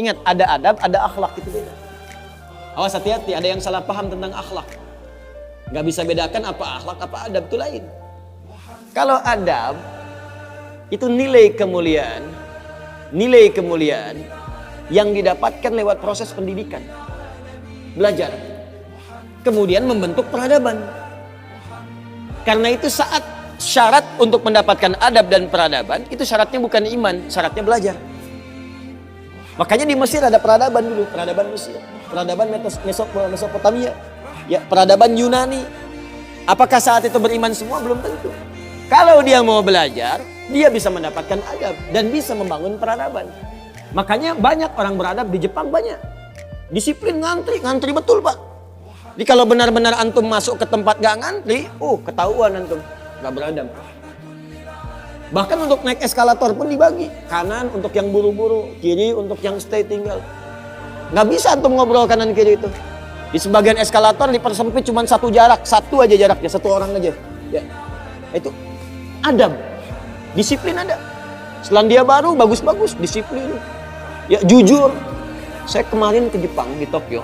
Ingat, ada adab, ada akhlak, itu beda. Awas, hati-hati, ada yang salah paham tentang akhlak. Gak bisa bedakan apa akhlak, apa adab, itu lain. Kalau adab, itu nilai kemuliaan yang didapatkan lewat proses pendidikan. Belajar. Kemudian membentuk peradaban. Karena itu saat syarat untuk mendapatkan adab dan peradaban, itu syaratnya bukan iman, syaratnya belajar. Makanya di Mesir ada peradaban dulu, peradaban Mesir, peradaban Mesopotamia, ya, peradaban Yunani. Apakah saat itu beriman semua? Belum tentu. Kalau dia mau belajar, dia bisa mendapatkan adab dan bisa membangun peradaban. Makanya banyak orang beradab di Jepang, banyak. Disiplin, ngantri betul, Pak. Jadi kalau benar-benar antum masuk ke tempat gak ngantri, ketahuan antum gak beradab. Bahkan untuk naik eskalator pun dibagi. Kanan untuk yang buru-buru, kiri untuk yang stay tinggal. Gak bisa antum ngobrol kanan kiri itu. Di sebagian eskalator dipersempit cuma satu aja jaraknya, satu orang aja. Ya, itu adab, disiplin ada. Selandia Baru bagus-bagus, disiplin. Ya, jujur. Saya kemarin ke Jepang, di Tokyo.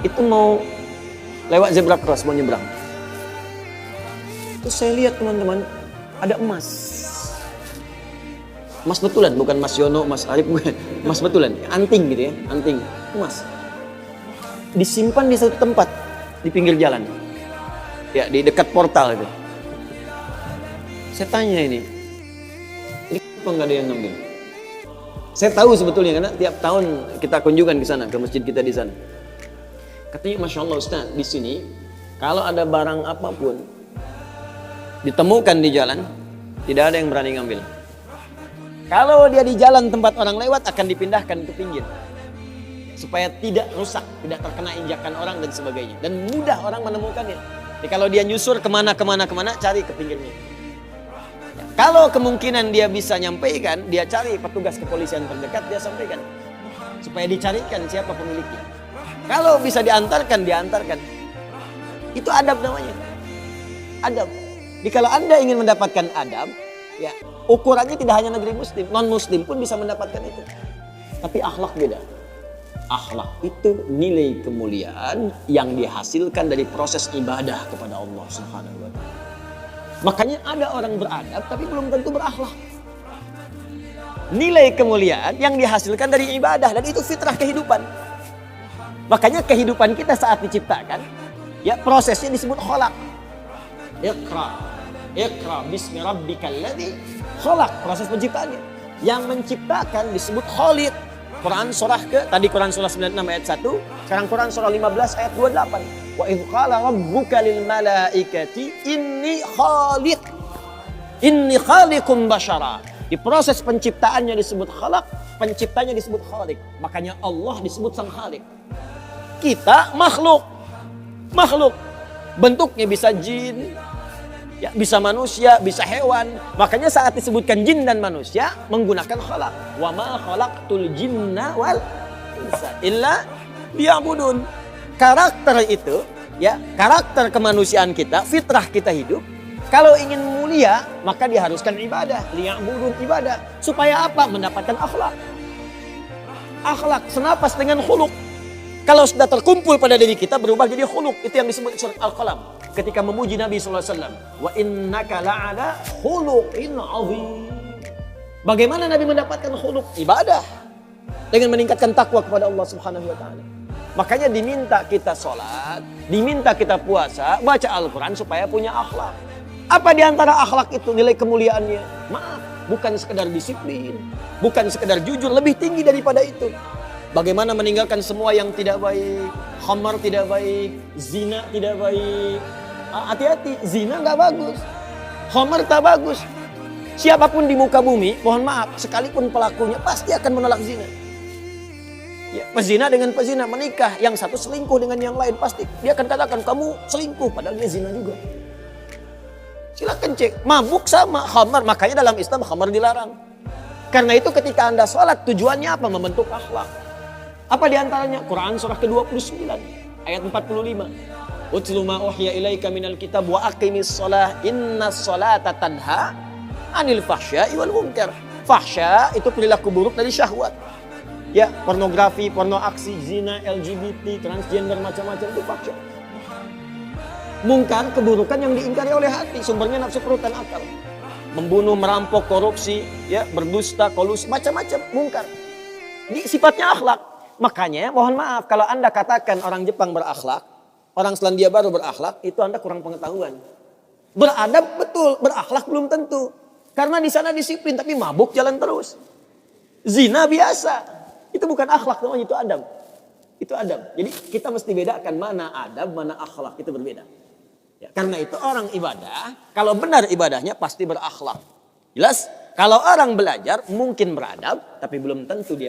Itu mau lewat zebra cross, mau nyebrang. Terus saya lihat teman-teman, ada emas. Emas betulan, bukan Mas Yono, Mas Arif, emas betulan. Anting gitu ya, anting, emas. Disimpan di satu tempat, di pinggir jalan. Ya, di dekat portal itu. Saya tanya ini kok nggak ada yang ngambil? Saya tahu sebetulnya, karena tiap tahun kita kunjungan ke sana, ke masjid kita di sana. Katanya, Masya Allah Ustaz, di sini kalau ada barang apapun ditemukan di jalan, tidak ada yang berani ngambil. Kalau dia di jalan tempat orang lewat, akan dipindahkan ke pinggir. Supaya tidak rusak, tidak terkena injakan orang dan sebagainya. Dan mudah orang menemukannya. Jadi kalau dia nyusur kemana, cari ke pinggirnya. Ya, kalau kemungkinan dia bisa nyampaikan, dia cari petugas kepolisian terdekat, dia sampaikan. Supaya dicarikan siapa pemiliknya. Kalau bisa diantarkan. Itu adab namanya. Adab. Jadi kalau Anda ingin mendapatkan adab, ya ukurannya tidak hanya negeri muslim, non-muslim pun bisa mendapatkan itu. Tapi akhlak beda. Akhlak itu nilai kemuliaan yang dihasilkan dari proses ibadah kepada Allah Subhanahu wa Ta'ala. Makanya ada orang beradab tapi belum tentu berakhlak. Nilai kemuliaan yang dihasilkan dari ibadah, dan itu fitrah kehidupan. Makanya kehidupan kita saat diciptakan, ya prosesnya disebut khalaq. Iqra bismi rabbikal ladzi khalaq, proses penciptaannya. Yang menciptakan disebut khaliq. Quran surah Quran surah 96 ayat 1, sekarang Quran surah 15 ayat 28. Wa idz qala rabbuka lil malaikati inni khaliqum basyara. Di proses penciptaannya disebut khalaq, penciptanya disebut khaliq. Makanya Allah disebut sang khaliq. Kita makhluk. Bentuknya bisa jin, ya, bisa manusia, bisa hewan. Makanya saat disebutkan jin dan manusia menggunakan khalaq. Wa ma khalaqtul jinna wal insa illa liya'budun. Karakter itu, ya, karakter kemanusiaan kita, fitrah kita hidup. Kalau ingin mulia, maka diharuskan ibadah, liya'budun, ibadah. Supaya apa? Mendapatkan akhlak. Akhlak senapas dengan khuluq. Kalau sudah terkumpul pada diri kita, berubah jadi khuluq. Itu yang disebut surat Al-Qalam. Ketika memuji Nabi SAW. Wa innaka la'ala khuluqin azim. Bagaimana Nabi mendapatkan khuluq? Ibadah. Dengan meningkatkan takwa kepada Allah Subhanahu wa Ta'ala. Makanya diminta kita sholat, diminta kita puasa, baca Al-Quran supaya punya akhlak. Apa diantara akhlak itu nilai kemuliaannya? Maaf, bukan sekedar disiplin, bukan sekedar jujur, lebih tinggi daripada itu. Bagaimana meninggalkan semua yang tidak baik, khamar tidak baik, zina tidak baik. Hati-hati, zina gak bagus, khamar tak bagus. Siapapun di muka bumi, mohon maaf, sekalipun pelakunya pasti akan menolak zina. Ya, pezina dengan pezina menikah, yang satu selingkuh dengan yang lain, pasti dia akan katakan kamu selingkuh, padahal dia zina juga. Silakan cek, mabuk sama khamar, makanya dalam Islam khamar dilarang. Karena itu ketika Anda sholat, tujuannya apa? Membentuk akhlak. Apa diantaranya? Quran surah ke-29 ayat 45. Utlu ma uhiya ilaika minal kitab wa aqimis shalah innas sholata tanha anil fahsya'i wal munkar. Fahsya itu perilaku buruk dari syahwat. Ya, pornografi, porno aksi, zina, LGBT, transgender, macam-macam itu fahsyah. Mungkar, keburukan yang diingkari oleh hati, sumbernya nafsu perut dan akal. Membunuh, merampok, korupsi, ya, berdusta, kolusi, macam-macam mungkar. Sifatnya akhlak. Makanya mohon maaf kalau Anda katakan orang Jepang berakhlak, orang Selandia Baru berakhlak, itu Anda kurang pengetahuan. Beradab betul, berakhlak belum tentu. Karena di sana disiplin tapi mabuk jalan terus. Zina biasa. Itu bukan akhlak namanya, itu adab. Itu adab. Jadi kita mesti bedakan mana adab, mana akhlak, itu berbeda. Ya, karena itu orang ibadah, kalau benar ibadahnya pasti berakhlak. Jelas? Kalau orang belajar mungkin beradab, tapi belum tentu dia